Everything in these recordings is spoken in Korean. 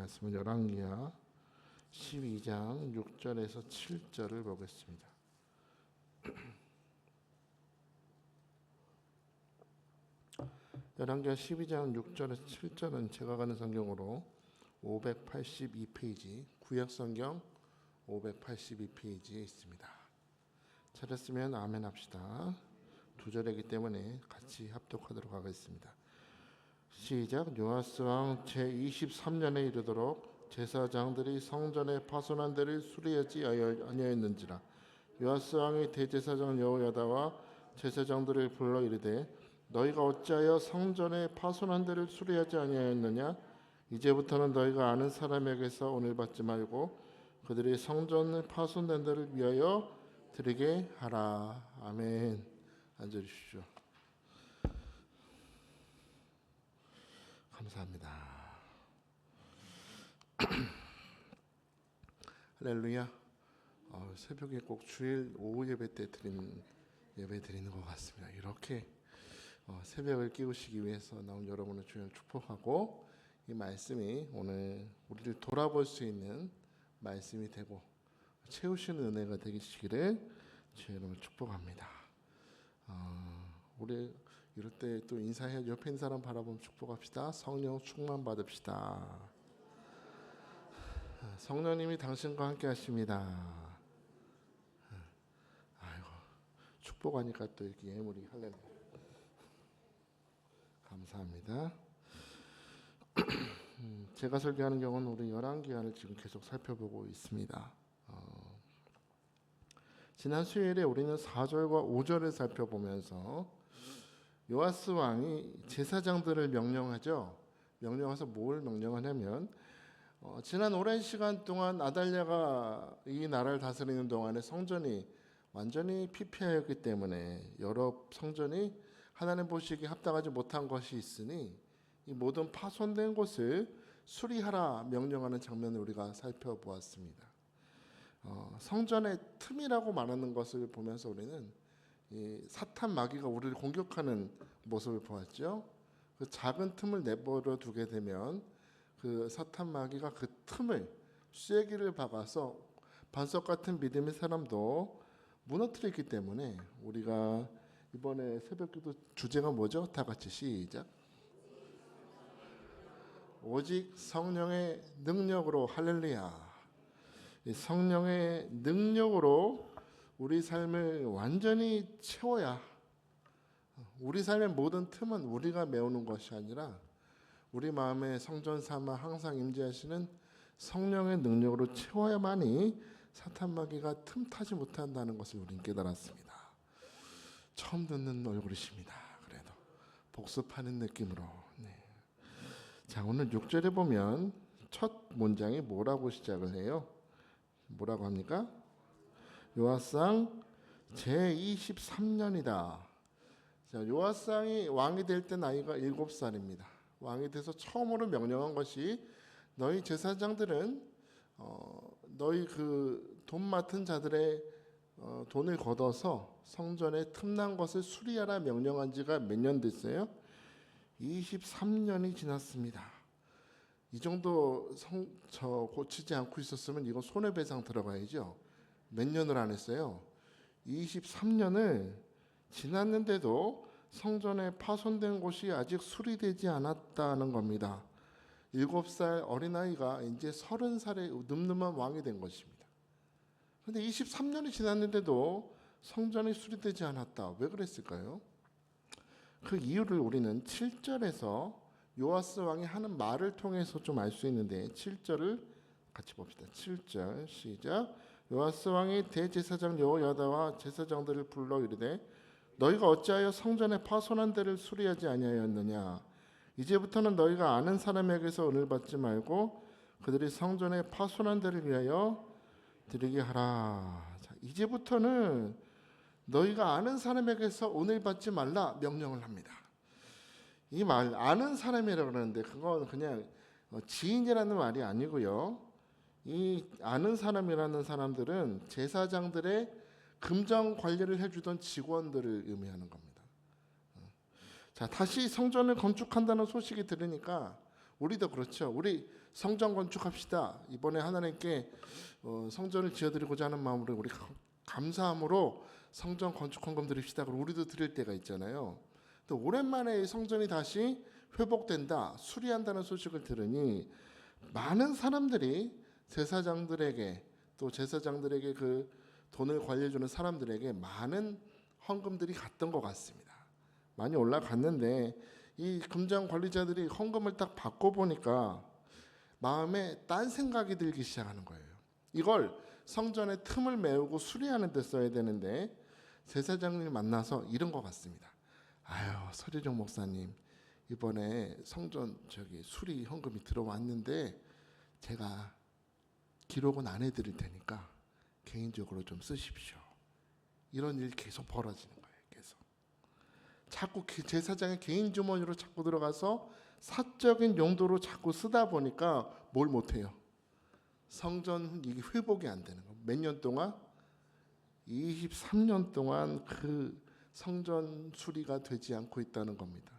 말씀은 열왕기하 12장 6절에서 7절을 보겠습니다. 열왕기하 12장 6절에서 7절은 제가 가는 성경으로 582페이지, 구약성경 582페이지에 있습니다. 찾았으면 아멘 합시다. 두 절이기 때문에 같이 합독하도록 하겠습니다. 시작. 요아스 왕 제23년에 이르도록 제사장들이 성전에 파손한 데를 수리하지 아니하였는지라. 요아스 왕이 대제사장 여호야다와 제사장들을 불러 이르되 너희가 어찌하여 성전에 파손한 데를 수리하지 아니하였느냐? 이제부터는 너희가 아는 사람에게서 오늘 받지 말고 그들이 성전에 파손된 데를 위하여 드리게 하라. 아멘. 앉아주십시오. 감사합니다. 할렐루야. 새벽에 꼭 주일 오후 예배 때 예배 드리는 것 같습니다. 이렇게 새벽을 깨우시기 위해서 나온 여러분을 주님을 축복하고, 이 말씀이 오늘 우리를 돌아볼 수 있는 말씀이 되고 채우시는 은혜가 되시기를 주님을 축복합니다. 우리 이럴 때 또 인사해, 옆에 있는 사람 바라보면 축복합시다. 성령 충만 받읍시다. 성령님이 당신과 함께 하십니다. 아이고, 축복하니까 또 이렇게 예물이 할렐루야. 감사합니다. 제가 설교하는 경우는 우리 열왕기하를 지금 계속 살펴보고 있습니다. 지난 수요일에 우리는 4절과 5절을 살펴보면서 요아스 왕이 제사장들을 명령하죠. 명령해서 뭘 명령하냐면, 지난 오랜 시간 동안 아달랴가 이 나라를 다스리는 동안에 성전이 완전히 피폐하였기 때문에 여러 성전이 하나님 보시기에 합당하지 못한 것이 있으니 이 모든 파손된 곳을 수리하라 명령하는 장면을 우리가 살펴보았습니다. 성전의 틈이라고 말하는 것을 보면서 우리는 이 사탄 마귀가 우리를 공격하는 모습을 보았죠. 그 작은 틈을 내버려 두게 되면 그 사탄 마귀가 그 틈을 쐐기를 박아서 반석 같은 믿음의 사람도 무너뜨리기 때문에, 우리가 이번에 새벽기도 주제가 뭐죠? 다 같이 시작. 오직 성령의 능력으로. 할렐루야. 성령의 능력으로 우리 삶을 완전히 채워야, 우리 삶의 모든 틈은 우리가 메우는 것이 아니라 우리 마음에 성전 삼아 항상 임재하시는 성령의 능력으로 채워야만이 사탄 마귀가 틈타지 못한다는 것을 우리는 깨달았습니다. 처음 듣는 얼굴이십니다. 그래도 복습하는 느낌으로. 네. 자, 오늘 6절에 보면 첫 문장이 뭐라고 시작을 해요? 뭐라고 합니까? 요아스왕 제23년이다. 자, 요아스왕이 왕이 될 때 나이가 7살입니다. 왕이 돼서 처음으로 명령한 것이, 너희 제사장들은 너희 그 돈 맡은 자들의 돈을 걷어서 성전에 틈난 것을 수리하라 명령한 지가 몇 년 됐어요? 23년이 지났습니다. 이 정도 고치지 않고 있었으면 이거 손해배상 들어가야죠. 몇 년을 안 했어요? 23년을 지났는데도 성전에 파손된 곳이 아직 수리되지 않았다는 겁니다. 7살 어린아이가 이제 30살의 늠름한 왕이 된 것입니다. 그런데 23년이 지났는데도 성전이 수리되지 않았다. 왜 그랬을까요? 그 이유를 우리는 7절에서 요아스 왕이 하는 말을 통해서 좀 알 수 있는데, 7절을 같이 봅시다. 7절 시작. 요아스 왕이 대제사장 여호야다와 제사장들을 불러 이르되 너희가 어찌하여 성전에 파손한 데를 수리하지 아니하였느냐? 이제부터는 너희가 아는 사람에게서 은을 받지 말고 그들이 성전에 파손한 데를 위하여 드리게 하라. 자, 이제부터는 너희가 아는 사람에게서 은을 받지 말라 명령을 합니다. 이 말, 아는 사람이라고 그러는데 그건 그냥 지인이라는 말이 아니고요. 이 아는 사람이라는 사람들은 제사장들의 금전 관리를 해주던 직원들을 의미하는 겁니다. 자, 다시 성전을 건축한다는 소식이 들으니까 우리도 그렇죠. 우리 성전 건축합시다. 이번에 하나님께 성전을 지어드리고자 하는 마음으로 우리 감사함으로 성전 건축 헌금 드립시다. 그리고 우리도 드릴 때가 있잖아요. 또 오랜만에 성전이 다시 회복된다, 수리한다는 소식을 들으니 많은 사람들이 제사장들에게, 또 제사장들에게 그 돈을 관리해주는 사람들에게 많은 헌금들이 갔던 것 같습니다. 많이 올라갔는데 이 금장 관리자들이 헌금을 딱 받고 보니까 마음에 딴 생각이 들기 시작하는 거예요. 이걸 성전의 틈을 메우고 수리하는 데 써야 되는데 제사장님을 만나서 이런 것 같습니다. 아유, 서재정 목사님, 이번에 성전 수리 헌금이 들어왔는데 제가 기록은 안 해드릴 테니까 개인적으로 좀 쓰십시오. 이런 일이 계속 벌어지는 거예요. 계속 자꾸 제사장의 개인 주머니로 자꾸 들어가서 사적인 용도로 자꾸 쓰다 보니까 뭘 못해요. 성전 이게 회복이 안 되는 거예요. 몇 년 동안? 23년 동안 그 성전 수리가 되지 않고 있다는 겁니다.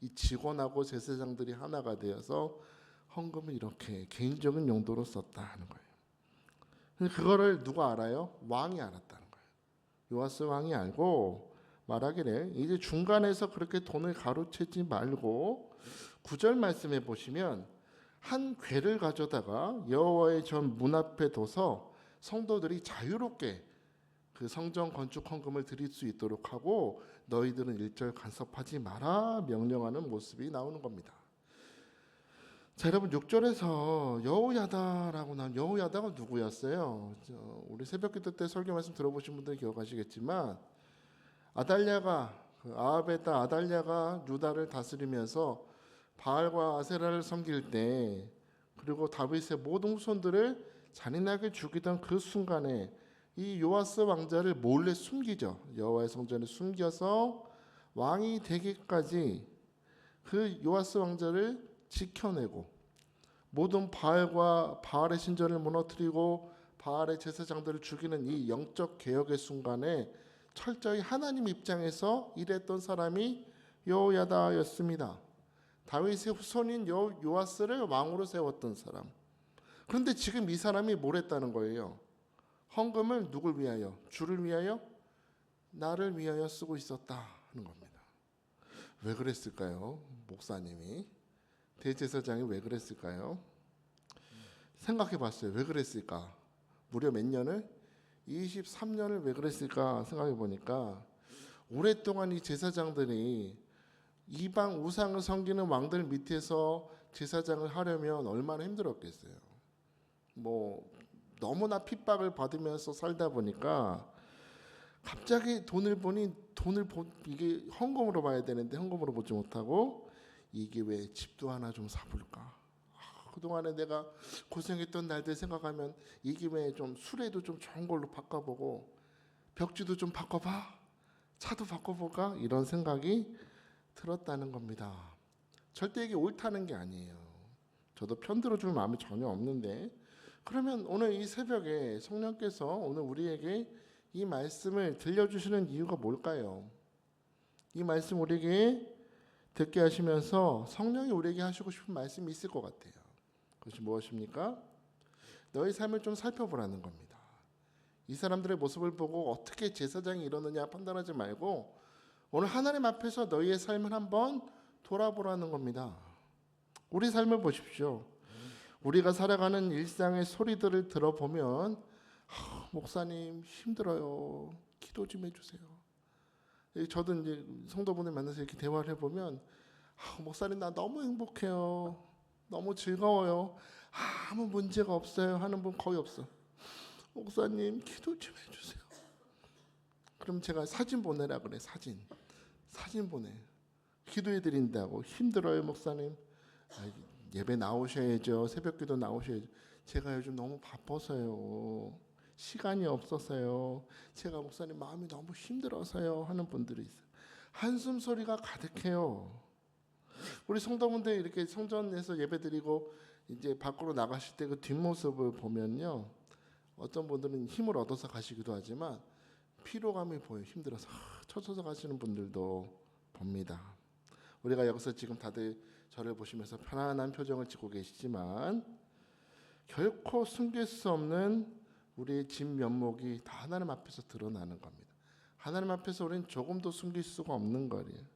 이 직원하고 제사장들이 하나가 되어서 헌금을 이렇게 개인적인 용도로 썼다 하는 거예요. 그거를 누가 알아요? 왕이 알았다는 거예요. 요아스 왕이 알고 말하기를 이제 중간에서 그렇게 돈을 가로채지 말고 9절 말씀해 보시면 한 궤를 가져다가 여호와의 전 문 앞에 둬서 성도들이 자유롭게 그 성전 건축 헌금을 드릴 수 있도록 하고 너희들은 일절 간섭하지 마라 명령하는 모습이 나오는 겁니다. 자, 여러분 6절에서 여호야다라고 나온 여호야다가 누구였어요? 우리 새벽기도 때 설교 말씀 들어보신 분들 기억하시겠지만 아달랴가 아합의 딸 아달랴가 유다를 다스리면서 바알과 아세라를 섬길 때, 그리고 다윗의 모든 후손들을 잔인하게 죽이던 그 순간에 이 요아스 왕자를 몰래 숨기죠. 여호와의 성전에 숨겨서 왕이 되기까지 그 요아스 왕자를 지켜내고 모든 바알의 신전을 무너뜨리고 바알의 제사장들을 죽이는 이 영적 개혁의 순간에 철저히 하나님 입장에서 일했던 사람이 여호야다였습니다. 다윗의 후손인 요아스를 왕으로 세웠던 사람. 그런데 지금 이 사람이 뭘 했다는 거예요? 헌금을 누굴 위하여? 주를 위하여? 나를 위하여 쓰고 있었다 하는 겁니다. 왜 그랬을까요? 목사님이, 대제사장이 왜 그랬을까요? 생각해 봤어요. 왜 그랬을까? 무려 몇 년을? 23년을 왜 그랬을까 생각해 보니까 오랫동안 이 제사장들이 이방 우상을 섬기는 왕들 밑에서 제사장을 하려면 얼마나 힘들었겠어요. 너무나 핍박을 받으면서 살다 보니까 갑자기 돈을 보니 이게 헌금으로 봐야 되는데 헌금으로 보지 못하고 이게 왜 집도 하나 좀 사볼까? 그동안에 내가 고생했던 날들 생각하면 이게 왜 좀 수레도 좀 좋은 걸로 바꿔보고 벽지도 좀 바꿔봐, 차도 바꿔볼까? 이런 생각이 들었다는 겁니다. 절대 이게 옳다는 게 아니에요. 저도 편들어줄 마음이 전혀 없는데, 그러면 오늘 이 새벽에 성령께서 오늘 우리에게 이 말씀을 들려주시는 이유가 뭘까요? 이 말씀 우리에게 듣게 하시면서 성령이 우리에게 하시고 싶은 말씀이 있을 것 같아요. 그것이 무엇입니까? 너의 삶을 좀 살펴보라는 겁니다. 이 사람들의 모습을 보고 어떻게 제사장이 이러느냐 판단하지 말고 오늘 하나님 앞에서 너희의 삶을 한번 돌아보라는 겁니다. 우리 삶을 보십시오. 우리가 살아가는 일상의 소리들을 들어보면 목사님 힘들어요. 기도 좀 해주세요. 저도 이제 성도분을 만나서 이렇게 대화를 해보면 목사님 나 너무 행복해요. 너무 즐거워요. 아무 문제가 없어요 하는 분 거의 없어. 목사님 기도 좀 해주세요. 그럼 제가 사진 보내라 그래. 사진 보내. 기도해 드린다고. 힘들어요 목사님. 예배 나오셔야죠. 새벽기도 나오셔야죠. 제가 요즘 너무 바빠서요. 시간이 없어서요. 제가 목사님 마음이 너무 힘들어서요 하는 분들이 있어요. 한숨 소리가 가득해요. 우리 성도분들 이렇게 성전에서 예배드리고 이제 밖으로 나가실 때 그 뒷모습을 보면요, 어떤 분들은 힘을 얻어서 가시기도 하지만 피로감이 보여요. 힘들어서 쳐쳐서 가시는 분들도 봅니다. 우리가 여기서 지금 다들 저를 보시면서 편안한 표정을 짓고 계시지만 결코 숨길 수 없는 우리의 진면목이 다 하나님 앞에서 드러나는 겁니다. 하나님 앞에서 우리는 조금도 숨길 수가 없는 거예요.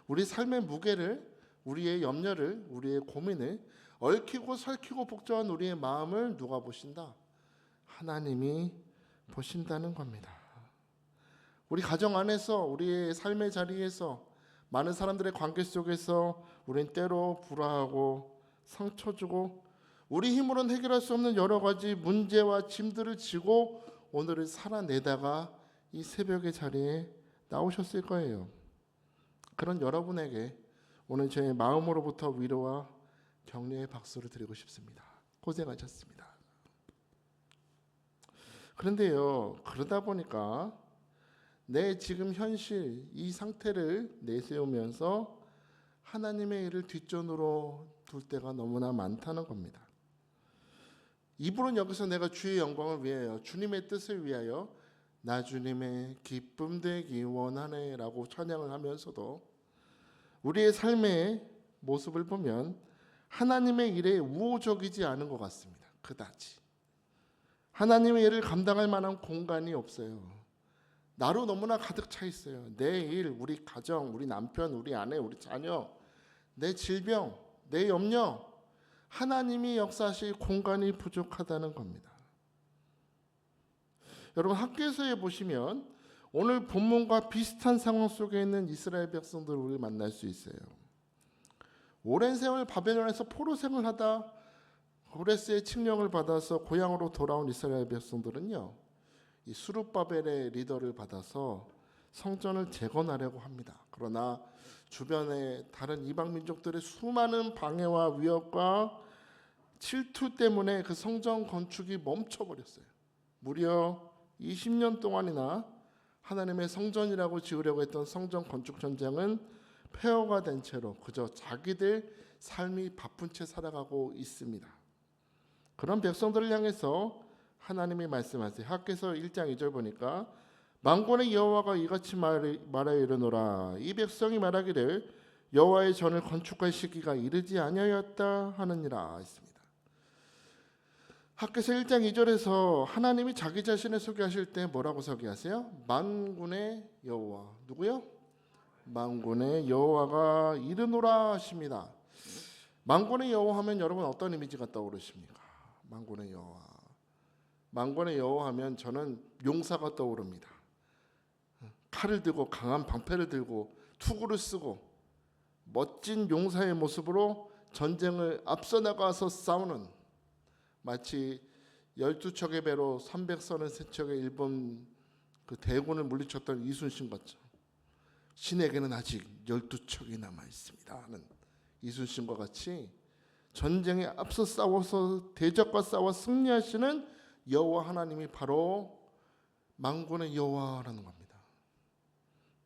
우리 삶의 무게를, 우리의 염려를, 우리의 고민을, 얽히고 설키고 복잡한 우리의 마음을 누가 보신다? 하나님이 보신다는 겁니다. 우리 가정 안에서, 우리의 삶의 자리에서, 많은 사람들의 관계 속에서 우리는 때로 불화하고 상처 주고 우리 힘으로는 해결할 수 없는 여러 가지 문제와 짐들을 지고 오늘을 살아내다가 이 새벽의 자리에 나오셨을 거예요. 그런 여러분에게 오늘 제 마음으로부터 위로와 격려의 박수를 드리고 싶습니다. 고생하셨습니다. 그런데요, 그러다 보니까 내 지금 현실 이 상태를 내세우면서 하나님의 일을 뒷전으로 둘 때가 너무나 많다는 겁니다. 입으로는 여기서 내가 주의 영광을 위하여, 주님의 뜻을 위하여 나 주님의 기쁨 되기 원하네 라고 찬양을 하면서도 우리의 삶의 모습을 보면 하나님의 일에 우호적이지 않은 것 같습니다. 그다지 하나님의 일을 감당할 만한 공간이 없어요. 나로 너무나 가득 차 있어요. 내 일, 우리 가정, 우리 남편, 우리 아내, 우리 자녀, 내 질병, 내 염려, 하나님이 역사하실 공간이 부족하다는 겁니다. 여러분, 학교에서 보시면 오늘 본문과 비슷한 상황 속에 있는 이스라엘 백성들을 우리 만날 수 있어요. 오랜 세월 바벨론에서 포로 생활하다 고레스의 칙령을 받아서 고향으로 돌아온 이스라엘 백성들은요, 이 수룹바벨의 리더를 받아서 성전을 재건하려고 합니다. 그러나 주변의 다른 이방 민족들의 수많은 방해와 위협과 질투 때문에 그 성전 건축이 멈춰버렸어요. 무려 20년 동안이나 하나님의 성전이라고 지으려고 했던 성전 건축 전쟁은 폐허가 된 채로 그저 자기들 삶이 바쁜 채 살아가고 있습니다. 그런 백성들을 향해서 하나님이 말씀하세요. 학개서 1장 2절 보니까 만군의 여호와가 이같이 말하여 이르노라. 이 백성이 말하기를 여호와의 전을 건축할 시기가 이르지 아니하였다 하느니라 했습니다. 학개서 1장 2절에서 하나님이 자기 자신을 소개하실 때 뭐라고 소개하세요? 만군의 여호와. 누구요? 만군의 여호와가 이르노라 하십니다. 만군의 여호와 하면 여러분 어떤 이미지가 떠오르십니까? 만군의 여호와. 만군의 여호와 하면 저는 용사가 떠오릅니다. 칼을 들고 강한 방패를 들고 투구를 쓰고 멋진 용사의 모습으로 전쟁을 앞서 나가서 싸우는, 마치 12척의 배로 333척의 일본 그 대군을 물리쳤던 이순신 같죠. 신에게는 아직 12척이 남아 있습니다 하는 이순신과 같이 전쟁에 앞서 싸워서 대적과 싸워 승리하시는 여호와 하나님이 바로 만군의 여호와라는 겁니다.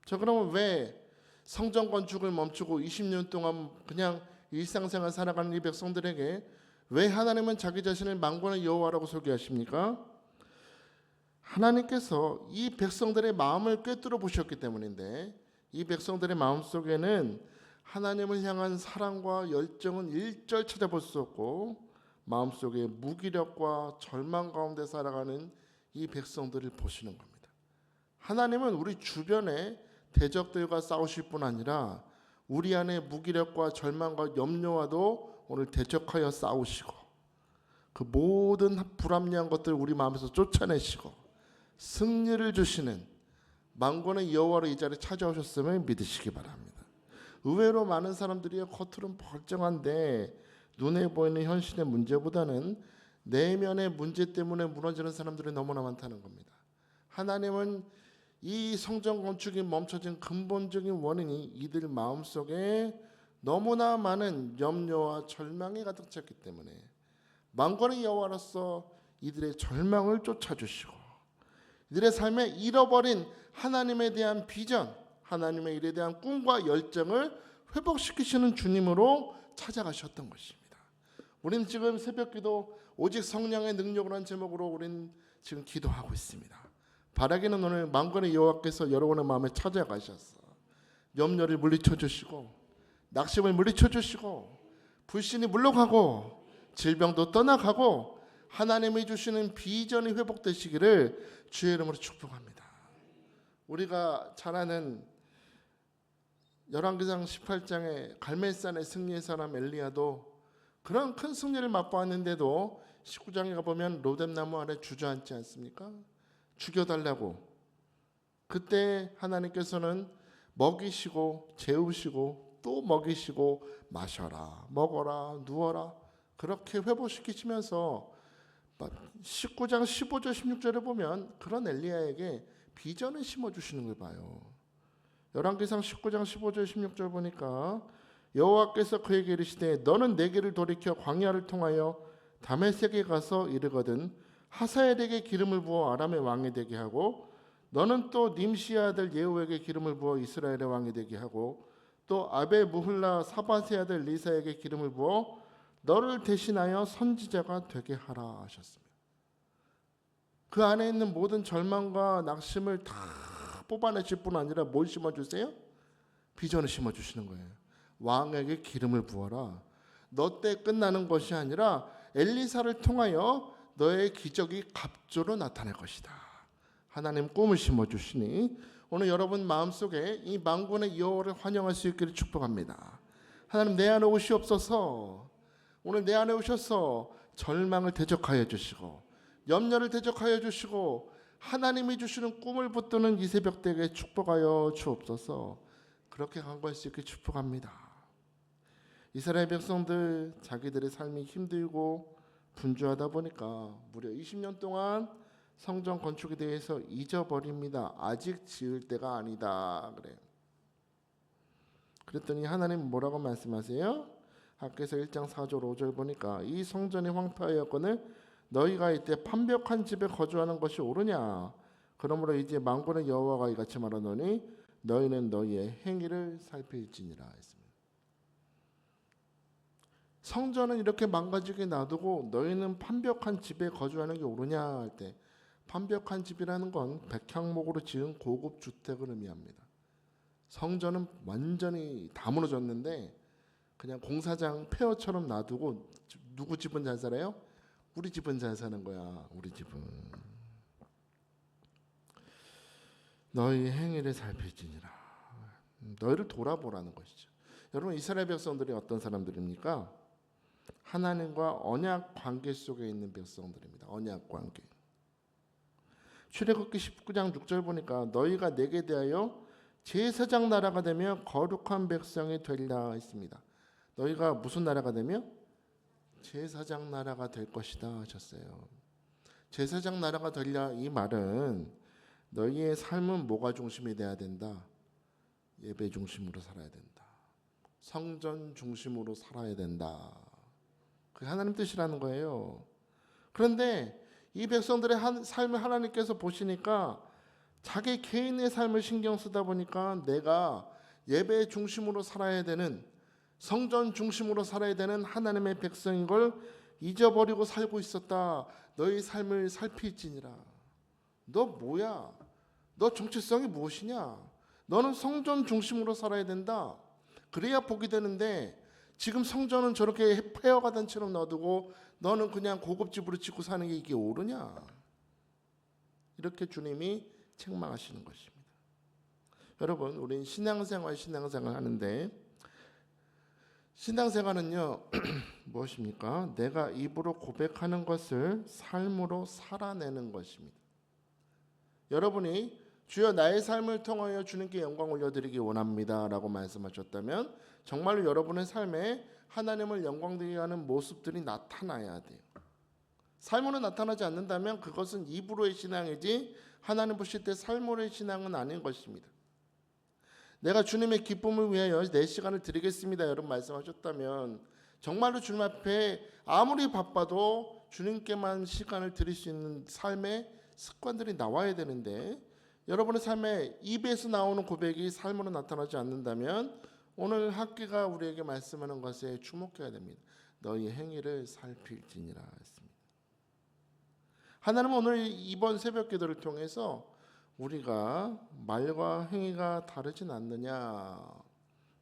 자, 그러면 왜 성전 건축을 멈추고 20년 동안 그냥 일상생활 살아가는 이 백성들에게 왜 하나님은 자기 자신을 만군의 여호와라고 소개하십니까? 하나님께서 이 백성들의 마음을 꿰뚫어 보셨기 때문인데, 이 백성들의 마음속에는 하나님을 향한 사랑과 열정은 일절 찾아볼 수 없고 마음속에 무기력과 절망 가운데 살아가는 이 백성들을 보시는 겁니다. 하나님은 우리 주변에 대적들과 싸우실 뿐 아니라 우리 안에 무기력과 절망과 염려와도 오늘 대적하여 싸우시고 그 모든 불합리한 것들을 우리 마음에서 쫓아내시고 승리를 주시는 만군의 여호와로 이 자리에 찾아오셨음을 믿으시기 바랍니다. 의외로 많은 사람들이 겉으로는 멀쩡한데 눈에 보이는 현실의 문제보다는 내면의 문제 때문에 무너지는 사람들이 너무나 많다는 겁니다. 하나님은 이 성전 건축이 멈춰진 근본적인 원인이 이들 마음속에 너무나 많은 염려와 절망이 가득 찼기 때문에 만군의 여호와로서 이들의 절망을 쫓아주시고 이들의 삶에 잃어버린 하나님에 대한 비전, 하나님의 일에 대한 꿈과 열정을 회복시키시는 주님으로 찾아가셨던 것입니다. 우리는 지금 새벽기도 오직 성령의 능력으로 한 제목으로 우리는 지금 기도하고 있습니다. 바라기는 오늘 만군의 여호와께서 여러분의 마음에 찾아가셔서 염려를 물리쳐 주시고 낙심을 물리쳐 주시고 불신이 물러가고 질병도 떠나가고 하나님이 주시는 비전이 회복되시기를 주의 이름으로 축복합니다. 우리가 잘 아는 열왕기상 18장의 갈멜산의 승리의 사람 엘리야도 그런 큰 승리를 맛보았는데도 19장에 가보면 로뎀나무 아래 주저앉지 않습니까? 죽여달라고. 그때 하나님께서는 먹이시고 재우시고 또 먹이시고 마셔라, 먹어라, 누워라 그렇게 회복시키시면서 19장 15절 16절에 보면 그런 엘리야에게 비전을 심어주시는 걸 봐요. 열왕기상 19장 15절 16절 보니까 여호와께서 그에게 이르시되 너는 내 길을 돌이켜 광야를 통하여 다메섹에 가서 이르거든 하사엘에게 기름을 부어 아람의 왕이 되게 하고 너는 또 님시의 아들 예후에게 기름을 부어 이스라엘의 왕이 되게 하고 또 아베 무훌라 사바세 아들 리사에게 기름을 부어 너를 대신하여 선지자가 되게 하라 하셨습니다. 그 안에 있는 모든 절망과 낙심을 다 뽑아내실 뿐 아니라 뭘 심어주세요? 비전을 심어주시는 거예요. 왕에게 기름을 부어라. 너 때 끝나는 것이 아니라 엘리사를 통하여 너의 기적이 갑조로 나타날 것이다. 하나님 꿈을 심어주시니 오늘 여러분 마음속에 이 만군의 여호와를 환영할 수 있기를 축복합니다. 하나님 내 안에 오시옵소서. 오늘 내 안에 오셔서 절망을 대적하여 주시고 염려를 대적하여 주시고 하나님이 주시는 꿈을 붙드는 이 새벽대에 축복하여 주옵소서. 그렇게 간구할 수 있게 축복합니다. 이스라엘 백성들 자기들의 삶이 힘들고 분주하다 보니까 무려 20년 동안 성전 건축에 대해서 잊어버립니다. 아직 지을 때가 아니다 그래요. 그랬더니 하나님 뭐라고 말씀하세요? 학개서 1장 4절 5절 보니까 이 성전이 황폐하였거늘 너희가 이때 판벽한 집에 거주하는 것이 옳으냐. 그러므로 이제 만군의 여호와가 이같이 말하노니 너희는 너희의 행위를 살필지니라 했습니다. 성전은 이렇게 망가지게 놔두고 너희는 판벽한 집에 거주하는 게 옳으냐 할 때 판벽한 집이라는 건 백향목으로 지은 고급 주택을 의미합니다. 성전은 완전히 다 무너졌는데 그냥 공사장 폐허처럼 놔두고 누구 집은 잘 살아요? 우리 집은 잘 사는 거야. 우리 집은 너희 행위를 살필지니라. 너희를 돌아보라는 것이죠. 여러분 이스라엘 백성들이 어떤 사람들입니까? 하나님과 언약 관계 속에 있는 백성들입니다. 언약 관계. 출애굽기 19장 6절 보니까 너희가 내게 대하여 제사장 나라가 되며 거룩한 백성이 되리라 했습니다. 너희가 무슨 나라가 되며? 제사장 나라가 될 것이다 하셨어요. 제사장 나라가 되리라 이 말은 너희의 삶은 뭐가 중심이 돼야 된다? 예배 중심으로 살아야 된다. 성전 중심으로 살아야 된다. 그게 하나님 뜻이라는 거예요. 그런데 이 백성들의 삶을 하나님께서 보시니까 자기 개인의 삶을 신경 쓰다 보니까 내가 예배 중심으로 살아야 되는 성전 중심으로 살아야 되는 하나님의 백성인 걸 잊어버리고 살고 있었다. 너희 삶을 살필지니라. 너 뭐야? 너 정체성이 무엇이냐? 너는 성전 중심으로 살아야 된다. 그래야 복이 되는데 지금 성전은 저렇게 폐허가 처럼 놔두고 너는 그냥 고급집으로 짓고 사는 게 이게 옳으냐? 이렇게 주님이 책망하시는 것입니다. 여러분 우린 신앙생활 하는데 신앙생활은요 무엇입니까? 내가 입으로 고백하는 것을 삶으로 살아내는 것입니다. 여러분이 주여 나의 삶을 통하여 주님께 영광 올려드리기 원합니다 라고 말씀하셨다면 정말로 여러분의 삶에 하나님을 영광되게 하는 모습들이 나타나야 돼요. 삶으로 나타나지 않는다면 그것은 입으로의 신앙이지 하나님 보실 때 삶으로의 신앙은 아닌 것입니다. 내가 주님의 기쁨을 위하여 내 시간을 드리겠습니다 여러분 말씀하셨다면 정말로 주님 앞에 아무리 바빠도 주님께만 시간을 드릴 수 있는 삶의 습관들이 나와야 되는데 여러분의 삶에 입에서 나오는 고백이 삶으로 나타나지 않는다면 오늘 학기가 우리에게 말씀하는 것에 주목해야 됩니다. 너희 행위를 살필지니라 했습니다. 하나님은 오늘 이번 새벽 기도를 통해서 우리가 말과 행위가 다르진 않느냐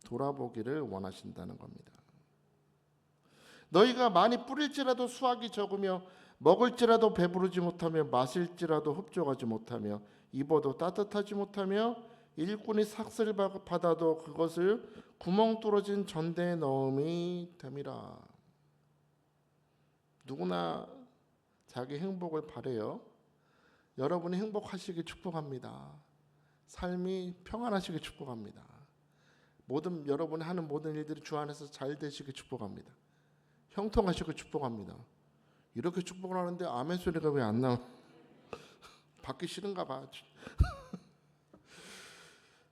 돌아보기를 원하신다는 겁니다. 너희가 많이 뿌릴지라도 수확이 적으며 먹을지라도 배부르지 못하며 마실지라도 흡족하지 못하며 입어도 따뜻하지 못하며 일꾼이 삭슬 받아도 그것을 구멍 뚫어진 전대에 넣음이 됨이라. 누구나 자기 행복을 바래요. 여러분이 행복하시길 축복합니다. 삶이 평안하시길 축복합니다. 여러분이 하는 모든 일들이 주 안에서 잘 되시길 축복합니다. 형통하시길 축복합니다. 이렇게 축복을 하는데 아멘 소리가 왜 안 나와? 받기 싫은가 봐.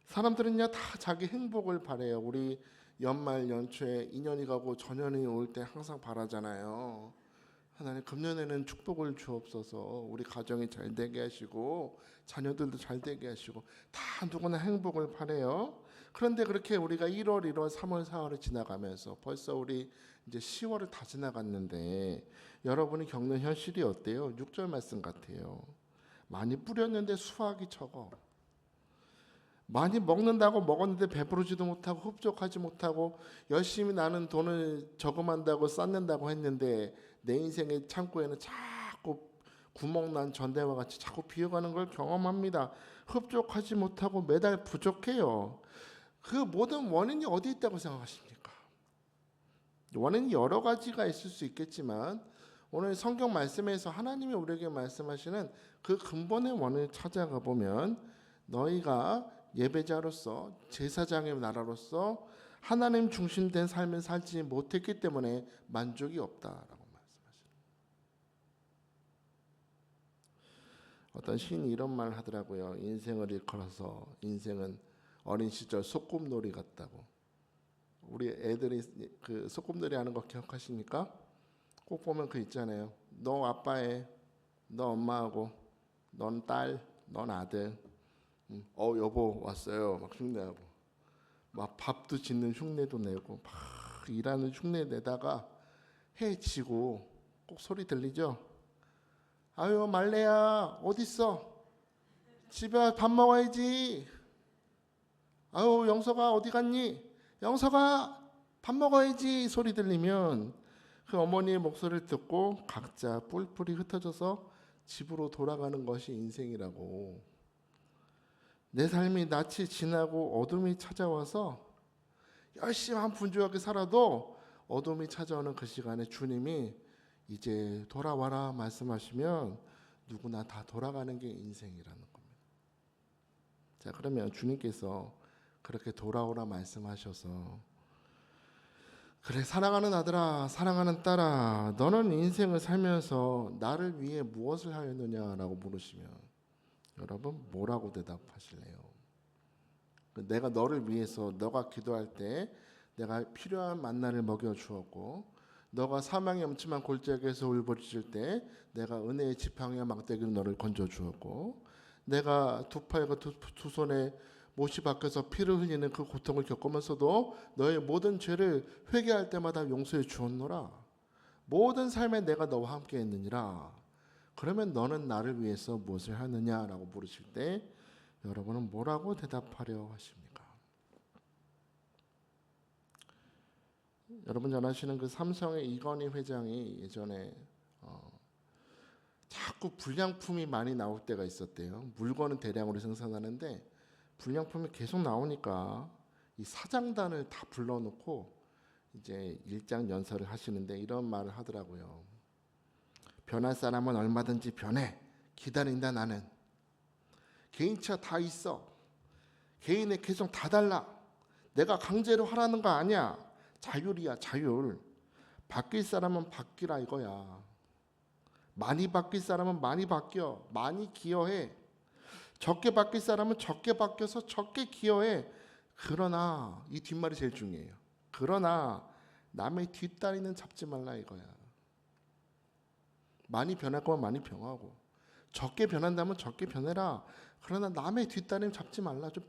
사람들은요 다 자기 행복을 바래요. 우리 연말 연초에 인연이 가고 전연이 올 때 항상 바라잖아요. 하나님 금년에는 축복을 주옵소서. 우리 가정이 잘 되게 하시고 자녀들도 잘 되게 하시고 다 누구나 행복을 바래요. 그런데 그렇게 우리가 1월, 1월, 3월, 4월을 지나가면서 벌써 우리 이제 10월을 다 지나갔는데 여러분이 겪는 현실이 어때요? 6절 말씀 같아요. 많이 뿌렸는데 수확이 적어. 많이 먹는다고 먹었는데 배부르지도 못하고 흡족하지 못하고 열심히 나는 돈을 저금한다고 쌓는다고 했는데 내 인생의 창고에는 자꾸 구멍난 전대와 같이 자꾸 비어가는 걸 경험합니다. 흡족하지 못하고 매달 부족해요. 그 모든 원인이 어디 있다고 생각하십니까? 원인이 여러 가지가 있을 수 있겠지만 오늘 성경 말씀에서 하나님이 우리에게 말씀하시는 그 근본의 원인을 찾아가 보면 너희가 예배자로서 제사장의 나라로서 하나님 중심된 삶을 살지 못했기 때문에 만족이 없다라고 말씀하시는. 어떤 시인이 이런 말을 하더라고요. 인생을 일컬어서 인생은 어린 시절 소꿉놀이 같다고. 우리 애들이 그 소꿉놀이 하는 거 기억하십니까? 꼭 보면 그 있잖아요. 너 아빠해, 너 엄마하고, 넌 딸, 넌 아들. 여보 왔어요. 막 흉내하고, 막 밥도 짓는 흉내도 내고, 막 일하는 흉내 내다가 해 지고 꼭 소리 들리죠? 아유 말래야 어딨어? 집에 와서 밥 먹어야지. 아유 영서가 어디 갔니? 영서가 밥 먹어야지 소리 들리면 그 어머니의 목소리를 듣고 각자 뿔뿔이 흩어져서 집으로 돌아가는 것이 인생이라고. 내 삶이 낯이 지나고 어둠이 찾아와서 열심히 한 분주하게 살아도 어둠이 찾아오는 그 시간에 주님이 이제 돌아와라 말씀하시면 누구나 다 돌아가는 게 인생이라는 겁니다. 자, 그러면 주님께서 그렇게 돌아오라 말씀하셔서 그래 사랑하는 아들아 사랑하는 딸아 너는 인생을 살면서 나를 위해 무엇을 하였느냐라고 물으시면 여러분 뭐라고 대답하실래요? 내가 너를 위해서 너가 기도할 때 내가 필요한 만나를 먹여 주었고 너가 사망의 음침한 골짜기에서 울부짖을 때 내가 은혜의 지팡이와 막대기로 너를 건져 주었고 내가 두 팔과 두 손에 못이 박혀서 피를 흘리는 그 고통을 겪으면서도 너의 모든 죄를 회개할 때마다 용서해 주었노라. 모든 삶에 내가 너와 함께 했느니라. 그러면 너는 나를 위해서 무엇을 하느냐라고 물으실 때 여러분은 뭐라고 대답하려 하십니까? 여러분 잘 아시는 그 삼성의 이건희 회장이 예전에 자꾸 불량품이 많이 나올 때가 있었대요. 물건은 대량으로 생산하는데 불량품이 계속 나오니까 이 사장단을 다 불러놓고 이제 일장 연설을 하시는데 이런 말을 하더라고요. 변할 사람은 얼마든지 변해. 기다린다 나는. 개인차 다 있어. 개인의 개성 다 달라. 내가 강제로 하라는 거 아니야. 자율이야 자율. 바뀔 사람은 바뀌라 이거야. 많이 바뀔 사람은 많이 바뀌어. 많이 기여해. 적게 바뀔 사람은 적게 바뀌어서 적게 기여해. 그러나 이 뒷말이 제일 중요해요. 그러나 남의 뒷다리는 잡지 말라 이거야. 많이 변할 거면 많이 변하고 적게 변한다면 적게 변해라. 그러나 남의 뒷다리는 잡지 말라. 좀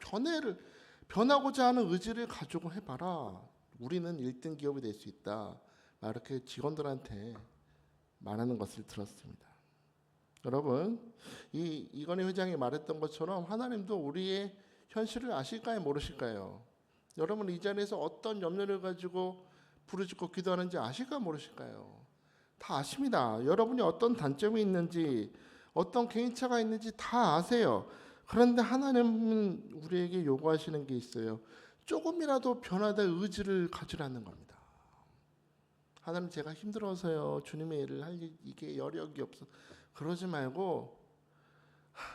변하고자 하는 의지를 가지고 해봐라. 우리는 1등 기업이 될 수 있다. 이렇게 직원들한테 말하는 것을 들었습니다. 여러분 이건희 회장이 말했던 것처럼 하나님도 우리의 현실을 아실까요 모르실까요? 여러분 이 자리에서 어떤 염려를 가지고 부르짖고 기도하는지 아실까 모르실까요? 다 아십니다. 여러분이 어떤 단점이 있는지, 어떤 개인차가 있는지 다 아세요. 그런데 하나님은 우리에게 요구하시는 게 있어요. 조금이라도 변화될 의지를 가지라는 겁니다. 하나님, 제가 힘들어서요, 주님의 일을 할 이게 여력이 없어. 그러지 말고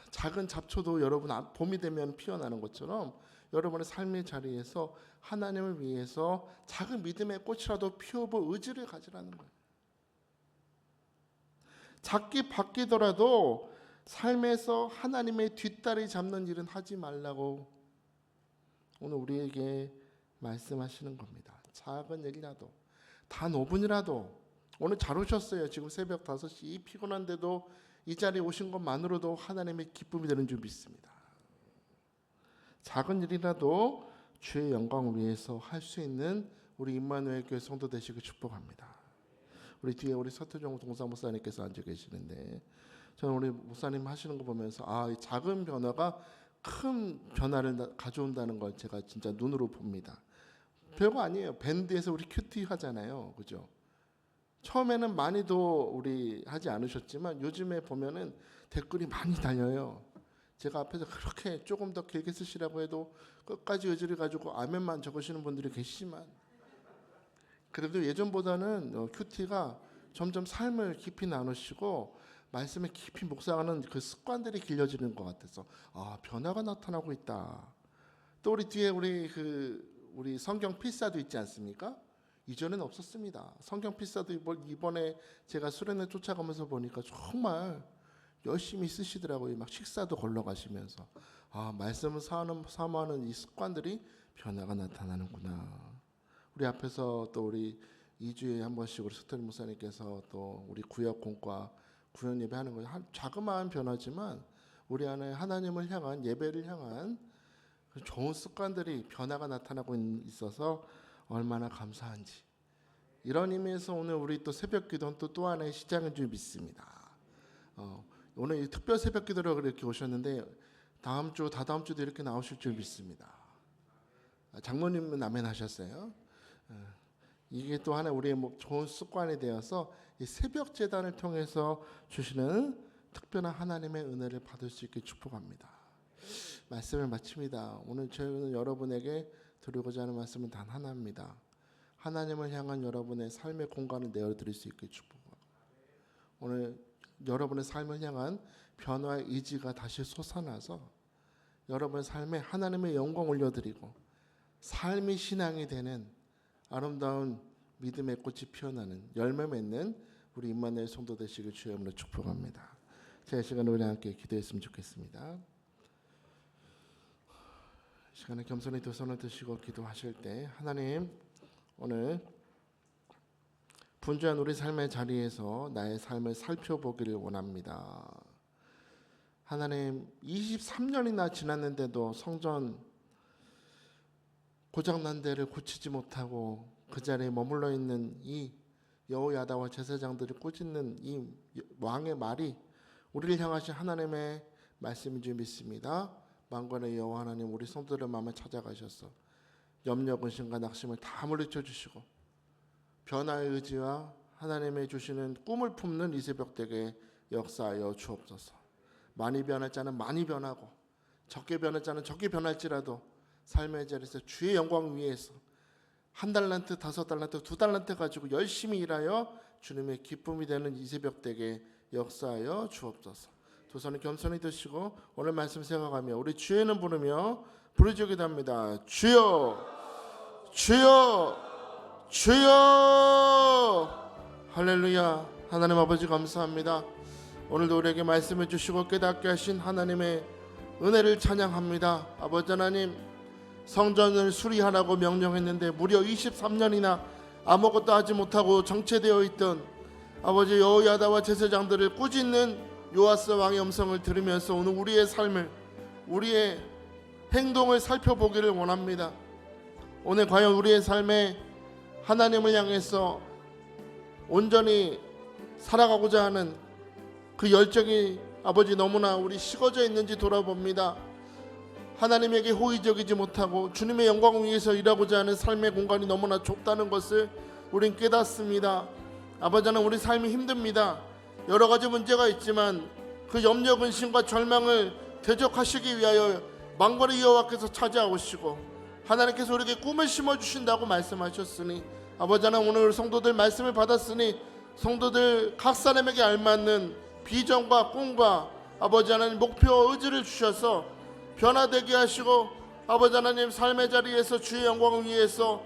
작은 잡초도 여러분 봄이 되면 피어나는 것처럼 여러분의 삶의 자리에서 하나님을 위해서 작은 믿음의 꽃이라도 피워볼 의지를 가지라는 거예요. 작게 바뀌더라도 삶에서 하나님의 뒷다리 잡는 일은 하지 말라고 오늘 우리에게 말씀하시는 겁니다. 작은 일이라도, 단 5분이라도. 오늘 잘 오셨어요. 지금 새벽 5시 피곤한데도 이 자리에 오신 것만으로도 하나님의 기쁨이 되는 줄 믿습니다. 작은 일이라도 주의 영광을 위해서 할 수 있는 우리 임마누엘 교회 성도 되시길 축복합니다. 우리 뒤에 우리 서태종 동사 목사님께서 앉아 계시는데, 저는 우리 목사님 하시는 거 보면서 이 작은 변화가 큰 변화를 가져온다는 걸 제가 진짜 눈으로 봅니다. 별거 아니에요. 밴드에서 우리 큐티 하잖아요, 그죠? 처음에는 많이도 우리 하지 않으셨지만 요즘에 보면은 댓글이 많이 달려요. 제가 앞에서 그렇게 조금 더 길게 쓰시라고 해도 끝까지 의지를 가지고 아멘만 적으시는 분들이 계시지만, 그래도 예전보다는 큐티가 점점 삶을 깊이 나누시고 말씀을 깊이 묵상하는 그 습관들이 길러지는 것 같아서 변화가 나타나고 있다. 또 우리 뒤에 우리 성경 필사도 있지 않습니까? 이전에는 없었습니다. 성경 필사도 이번에 제가 수련회 쫓아가면서 보니까 정말 열심히 쓰시더라고요. 막 식사도 걸러 가시면서 말씀을 사모하는 이 습관들이 변화가 나타나는구나. 우리 앞에서 또 우리 2주에 한 번씩 우리 스토리 목사님께서 또 우리 구역 공과 구역 예배하는 거 자그마한 변화지만 우리 안에 하나님을 향한 예배를 향한 좋은 습관들이 변화가 나타나고 있어서 얼마나 감사한지, 이런 의미에서 오늘 우리 또 새벽 기도는 또 하나의 시작인 줄 믿습니다. 오늘 이 특별 새벽 기도로 이렇게 오셨는데 다음 주, 다다음 주도 이렇게 나오실 줄 믿습니다. 장모님은 아멘 하셨어요. 이게 또 하나 우리의 좋은 습관이 되어서 이 새벽 제단을 통해서 주시는 특별한 하나님의 은혜를 받을 수 있게 축복합니다. 말씀을 마칩니다. 오늘 저희는 여러분에게 드리고자 하는 말씀은 단 하나입니다. 하나님을 향한 여러분의 삶의 공간을 내어드릴 수 있게 축복합니다. 오늘 여러분의 삶을 향한 변화의 의지가 다시 솟아나서 여러분의 삶에 하나님의 영광 올려드리고 삶이 신앙이 되는 아름다운 믿음의 꽃이 피어나는 열매 맺는 우리 임마누엘 성도 되시길 주의 이름으로 축복합니다. 제 시간에 우리 함께 기도했으면 좋겠습니다. 시간에 겸손히 두 손을 드시고 기도하실 때, 하나님, 오늘 분주한 우리 삶의 자리에서 나의 삶을 살펴보기를 원합니다. 하나님, 23년이나 지났는데도 성전 고장난 데를 고치지 못하고 그 자리에 머물러 있는 이 여호야다와 제사장들을 꾸짖는 이 왕의 말이 우리를 향하신 하나님의 말씀인 줄 믿습니다. 만군의 여호와 하나님, 우리 성도들의 마음에 찾아가셔서 염려, 근심과 낙심을 다 물리쳐 주시고 변화의 의지와 하나님의 주시는 꿈을 품는 이 새벽되게 역사하여 주옵소서. 많이 변할 자는 많이 변하고 적게 변할 자는 적게 변할지라도 삶의 자리에서 주의 영광 위해서 1달란트, 5달란트, 2달란트 가지고 열심히 일하여 주님의 기쁨이 되는 이 새벽되게 역사하여 주옵소서. 두 손을 겸손히 드시고 오늘 말씀 생각하며 우리 주의 이름 부르며 부르짖기도 합니다. 주여, 주여, 주여. 할렐루야. 하나님 아버지 감사합니다. 오늘도 우리에게 말씀해 주시고 깨닫게 하신 하나님의 은혜를 찬양합니다. 아버지 하나님, 성전을 수리하라고 명령했는데 무려 23년이나 아무것도 하지 못하고 정체되어 있던 아버지 여호야다와 제사장들을 꾸짖는 요아스 왕의 음성을 들으면서 오늘 우리의 삶을, 우리의 행동을 살펴보기를 원합니다. 오늘 과연 우리의 삶에 하나님을 향해서 온전히 살아가고자 하는 그 열정이 아버지 너무나 우리 식어져 있는지 돌아봅니다. 하나님에게 호의적이지 못하고 주님의 영광을 위해서 일하고자 하는 삶의 공간이 너무나 좁다는 것을 우린 깨닫습니다. 아버지 하나님, 우리 삶이 힘듭니다. 여러 가지 문제가 있지만 그 염려, 근심과 절망을 대적하시기 위하여 만군의 여호와께서 찾아오시고 하나님께서 우리에게 꿈을 심어주신다고 말씀하셨으니 아버지 하나님, 오늘 성도들 말씀을 받았으니 성도들 각 사람에게 알맞는 비전과 꿈과 아버지 하나님 목표, 의지를 주셔서 변화되게 하시고 아버지 하나님 삶의 자리에서 주의 영광을 위해서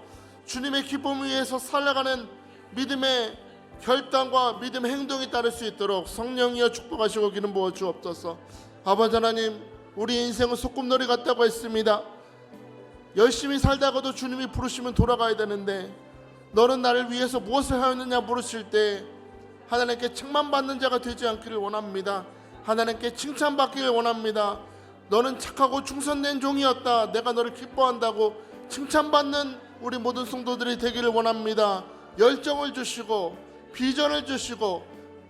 주님의 기쁨을 위해서 살아가는 믿음의 결단과 믿음의 행동이 따를 수 있도록 성령이여 축복하시고 기름 부어 주옵소서. 아버지 하나님, 우리 인생은 소꿉놀이 같다고 했습니다. 열심히 살다가도 주님이 부르시면 돌아가야 되는데 너는 나를 위해서 무엇을 하였느냐 물으실 때 하나님께 칭찬받는 자가 되지 않기를 원합니다. 하나님께 칭찬받기를 원합니다. 너는 착하고 충성된 종이었다, 내가 너를 기뻐한다고 칭찬받는 우리 모든 성도들이 되기를 원합니다. 열정을 주시고 비전을 주시고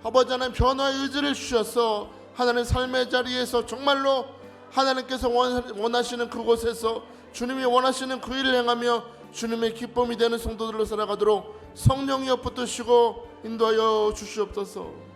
아버지 하나님 변화의 의지를 주셔서 하나님 삶의 자리에서 정말로 하나님께서 원하시는 그곳에서 주님이 원하시는 그 일을 행하며 주님의 기쁨이 되는 성도들로 살아가도록 성령이여 붙드시고 인도하여 주시옵소서.